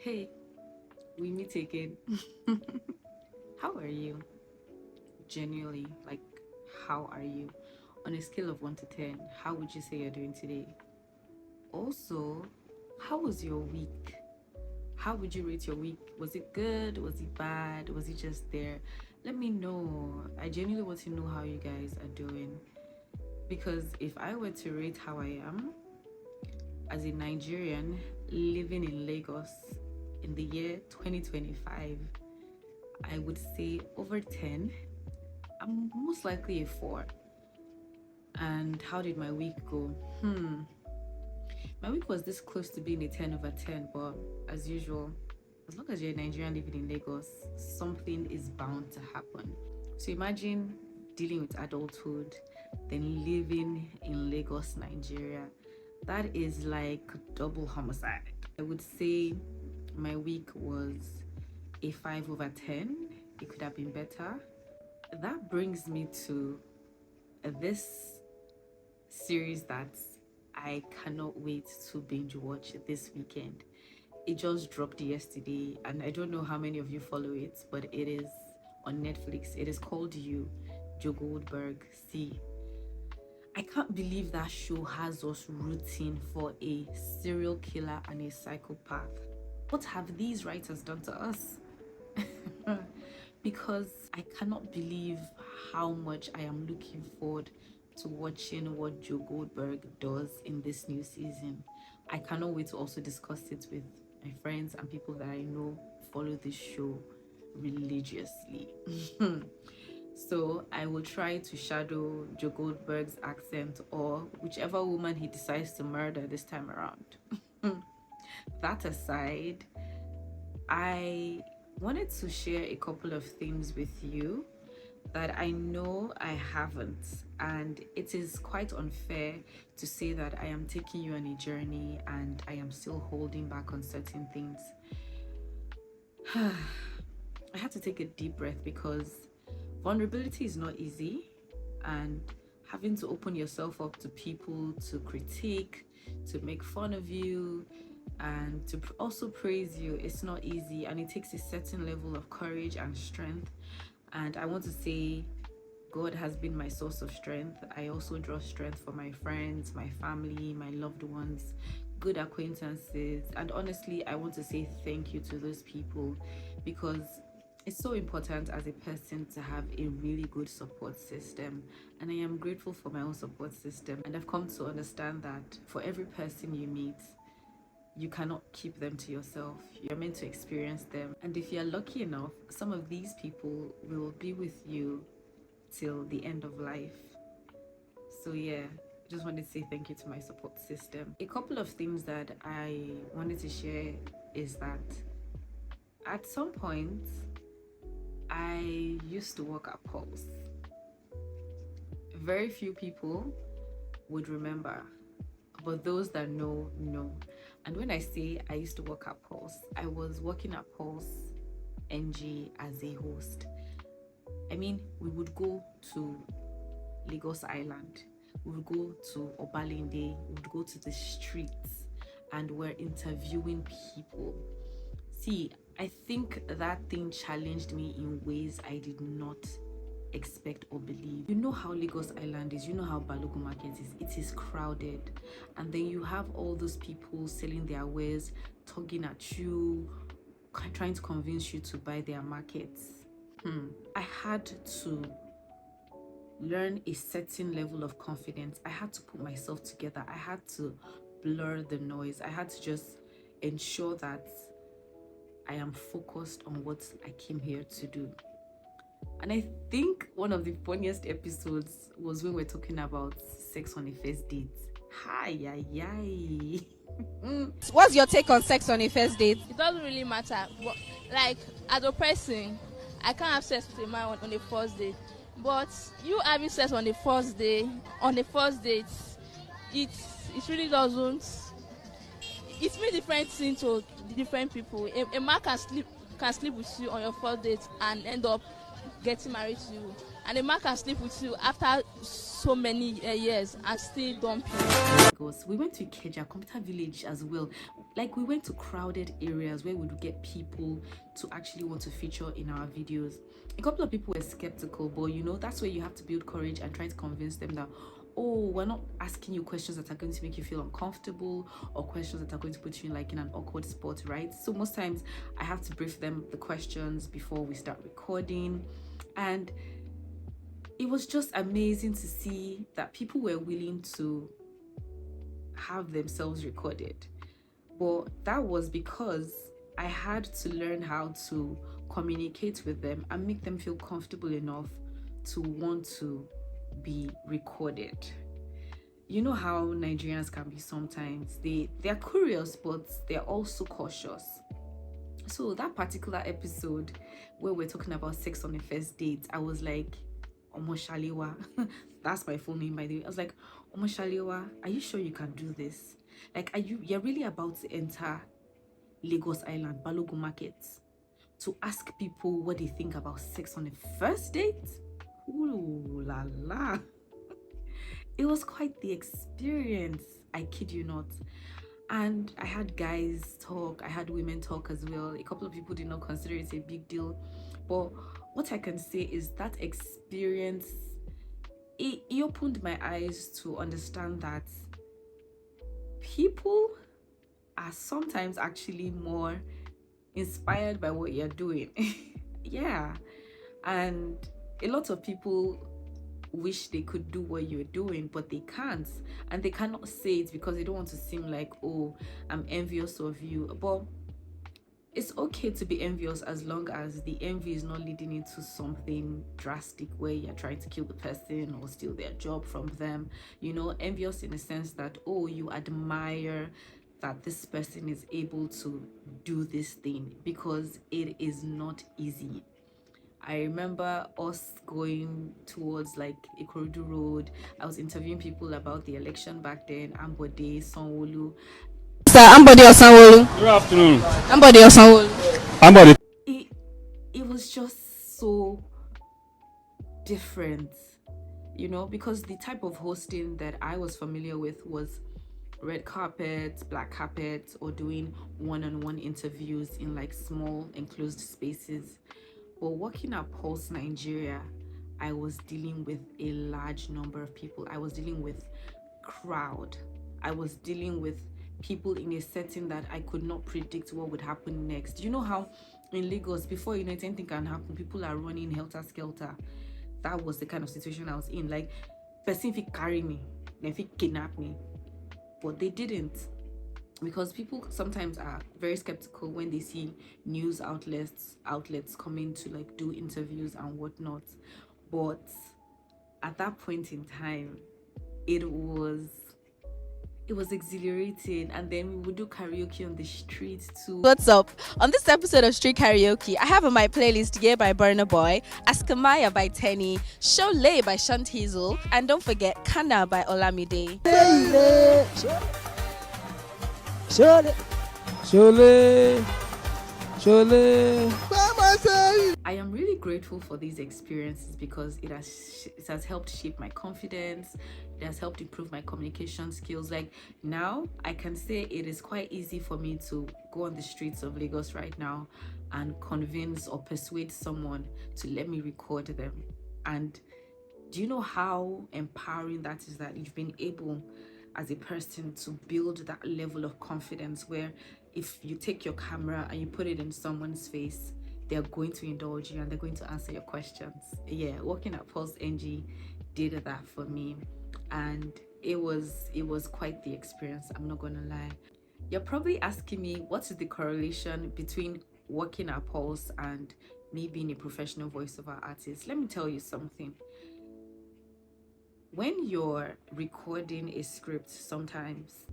Hey, we meet again. How are you? Genuinely, like, how are you? On a scale of 1 to 10, how would you say you're doing today? Also, how was your week? How would you rate your week? Was it good? Was it bad? Was it just there? Let me know. I genuinely want to know how you guys are doing. Because if I were to rate how I am, as a Nigerian living in Lagos in the year 2025, I would say over 10. I'm most likely a 4. And how did my week go? My week was this close to being a 10 over 10, but as usual, as long as you're a Nigerian living in Lagos, something is bound to happen. So imagine dealing with adulthood, then living in Lagos, Nigeria. That is like double homicide. I would say my week was a 5 over 10. It could have been better. That brings me to this series that I cannot wait to binge watch this weekend. It just dropped yesterday, and I don't know how many of you follow it, but it is on Netflix. It is called You, Joe Goldberg. See, I can't believe that show has us rooting for a serial killer and a psychopath. What have these writers done to us? Because I cannot believe how much I am looking forward to watching what Joe Goldberg does in this new season. I cannot wait to also discuss it with my friends and people that I know follow this show religiously. So I will try to shadow Joe Goldberg's accent or whichever woman he decides to murder this time around. That aside, I wanted to share a couple of things with you that I know I haven't, and it is quite unfair to say that I am taking you on a journey and I am still holding back on certain things. I had to take a deep breath because vulnerability is not easy, and having to open yourself up to people to critique, to make fun of you, and to also praise you, it's not easy, and it takes a certain level of courage and strength. And I want to say God has been my source of strength. I also draw strength from my friends, my family, my loved ones, good acquaintances, and honestly I want to say thank you to those people, because it's so important as a person to have a really good support system, and I am grateful for my own support system. And I've come to understand that for every person you meet, you cannot keep them to yourself. You're meant to experience them. And if you're lucky enough, some of these people will be with you till the end of life. So yeah, I just wanted to say thank you to my support system. A couple of things that I wanted to share is that at some point, I used to work at Pulse. Very few people would remember, but those that know. And when I say I used to work at Pulse, I was working at Pulse NG as a host. I mean, we would go to Lagos Island, we would go to Obalende, we would go to the streets, and we're interviewing people. See, I think that thing challenged me in ways I did not expect or believe. You know how Lagos Island is, you know how Balogun Market is. It is crowded, and then you have all those people selling their wares, tugging at you, trying to convince you to buy their markets. I had to learn a certain level of confidence. I had to put myself together. I had to blur the noise. I had to just ensure that I am focused on what I came here to do. And I think one of the funniest episodes was when we're talking about sex on a first date. Hi. What's your take on sex on a first date? It doesn't really matter. But like as a person, I can't have sex with a man on the first date. But you having sex on the first date, it really doesn't. It's mean different things to different people. A man can sleep with you on your first date and end up getting married to you, and a man can sleep with you after so many years and still dump you. Because we went to Ikeja Computer Village as well. Like, we went to crowded areas where we would get people to actually want to feature in our videos. A couple of people were skeptical, but you know, that's where you have to build courage and try to convince them that, oh, we're not asking you questions that are going to make you feel uncomfortable or questions that are going to put you in like in an awkward spot, right? So most times I have to brief them the questions before we start recording. And it was just amazing to see that people were willing to have themselves recorded. But that was because I had to learn how to communicate with them and make them feel comfortable enough to want to be recorded. You know how Nigerians can be sometimes. They're curious, but they're also cautious. So that particular episode where we're talking about sex on the first date, I was like, Omo Shalewa. That's my full name, by the way. I was like, Omo Shalewa, are you sure you can do this? Like, you're really about to enter Lagos Island, Balogun Market, to ask people what they think about sex on the first date? Ooh la la. It was quite the experience, I kid you not. And I had guys talk, I had women talk as well. A couple of people did not consider it a big deal. But what I can say is that experience, it opened my eyes to understand that people are sometimes actually more inspired by what you're doing. Yeah. And a lot of people wish they could do what you're doing, but they can't, and they cannot say it because they don't want to seem like, oh, I'm envious of you. But it's okay to be envious as long as the envy is not leading into something drastic where you're trying to kill the person or steal their job from them. You know, envious in the sense that, oh, you admire that this person is able to do this thing, because it is not easy. I remember us going towards like Ikorodu Road. I was interviewing people about the election back then, Ambode, Sanwo-Olu. Sir, Ambode or Sanwo-Olu? Good afternoon. Ambode or Sanwo-Olu? Ambode. It was just so different, you know, because the type of hosting that I was familiar with was red carpet, black carpet, or doing one-on-one interviews in like small enclosed spaces. But working at Pulse Nigeria, I was dealing with a large number of people. I was dealing with crowd. I was dealing with people in a setting that I could not predict what would happen next. You know how in Lagos, before you know it, anything can happen, people are running helter-skelter. That was the kind of situation I was in. Like, person fit carry me, they fit kidnap me. But they didn't. Because people sometimes are very skeptical when they see news outlets coming to like do interviews and whatnot. But at that point in time, it was exhilarating. And then we would do karaoke on the street too. What's up? On this episode of Street Karaoke, I have on my playlist Yeah by Burna Boy, Askamaya by Tenny, Sholay by Shunt Hazel, and don't forget Kana by Olamide. Surely. I am really grateful for these experiences because it has helped shape my confidence. It has helped improve my communication skills. Like, now I can say it is quite easy for me to go on the streets of Lagos right now and convince or persuade someone to let me record them. And do you know how empowering that is, that you've been able as a person to build that level of confidence where if you take your camera and you put it in someone's face, they're going to indulge you and they're going to answer your questions. Yeah, working at Pulse NG did that for me, and it was quite the experience, I'm not gonna lie. You're probably asking me, what is the correlation between working at Pulse and me being a professional voiceover artist? Let me tell you something. When you're recording a script sometimes,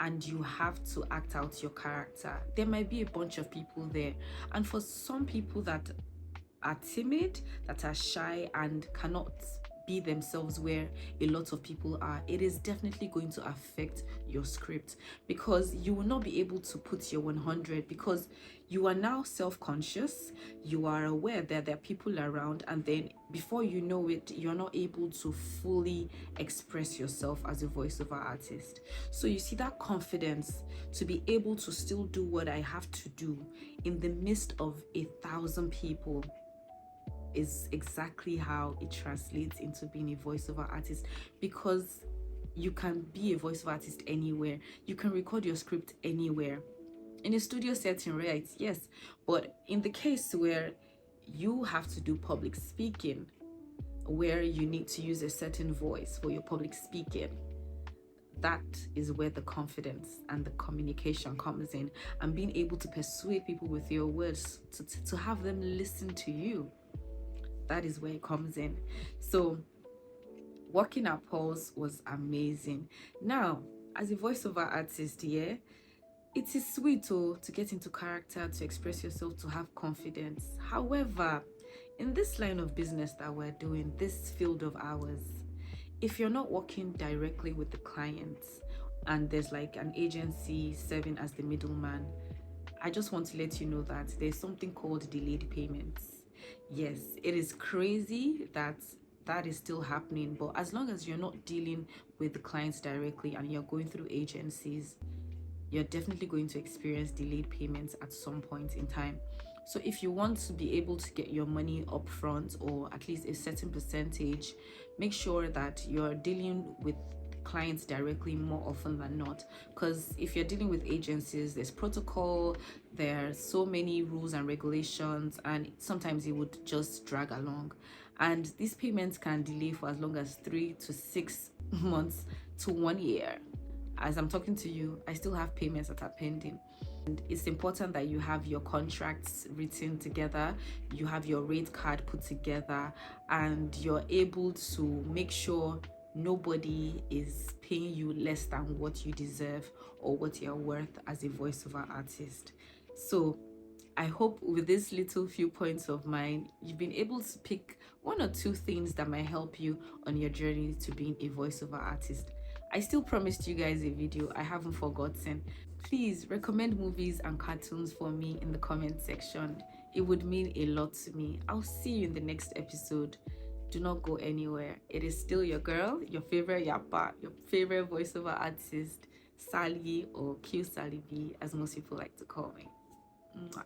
and you have to act out your character, there might be a bunch of people there. And for some people that are timid, that are shy and cannot be themselves where a lot of people are, it is definitely going to affect your script, because you will not be able to put your 100, because you are now self-conscious, you are aware that there are people around, and then before you know it, you're not able to fully express yourself as a voiceover artist. So you see, that confidence to be able to still do what I have to do in the midst of 1,000 people is exactly how it translates into being a voiceover artist, because you can be a voiceover artist anywhere. You can record your script anywhere in a studio setting, right? Yes, but in the case where you have to do public speaking, where you need to use a certain voice for your public speaking, that is where the confidence and the communication comes in, and being able to persuade people with your words to have them listen to you. That is where it comes in. So working at Pulse was amazing. Now, as a voiceover artist, yeah, it is sweet to get into character, to express yourself, to have confidence. However, in this line of business that we're doing, this field of ours, if you're not working directly with the clients and there's like an agency serving as the middleman, I just want to let you know that there's something called delayed payments. Yes, it is crazy that that is still happening, but as long as you're not dealing with the clients directly and you're going through agencies, you're definitely going to experience delayed payments at some point in time. So if you want to be able to get your money up front, or at least a certain percentage, make sure that you're dealing with clients directly more often than not, because if you're dealing with agencies, there's protocol, there are so many rules and regulations, and sometimes it would just drag along, and these payments can delay for as long as 3 to 6 months to 1 year. As I'm talking to you, I still have payments that are pending. And it's important that you have your contracts written together, you have your rate card put together, and you're able to make sure nobody is paying you less than what you deserve or what you're worth as a voiceover artist. So I hope with these little few points of mine, you've been able to pick 1 or 2 things that might help you on your journey to being a voiceover artist. I still promised you guys a video, I haven't forgotten. Please recommend movies and cartoons for me in the comment section. It would mean a lot to me. I'll see you in the next episode. Do not go anywhere. It is still your girl, your favorite yappa, your favorite voiceover artist, Sally, or Q Sally B, as most people like to call me. Mwah.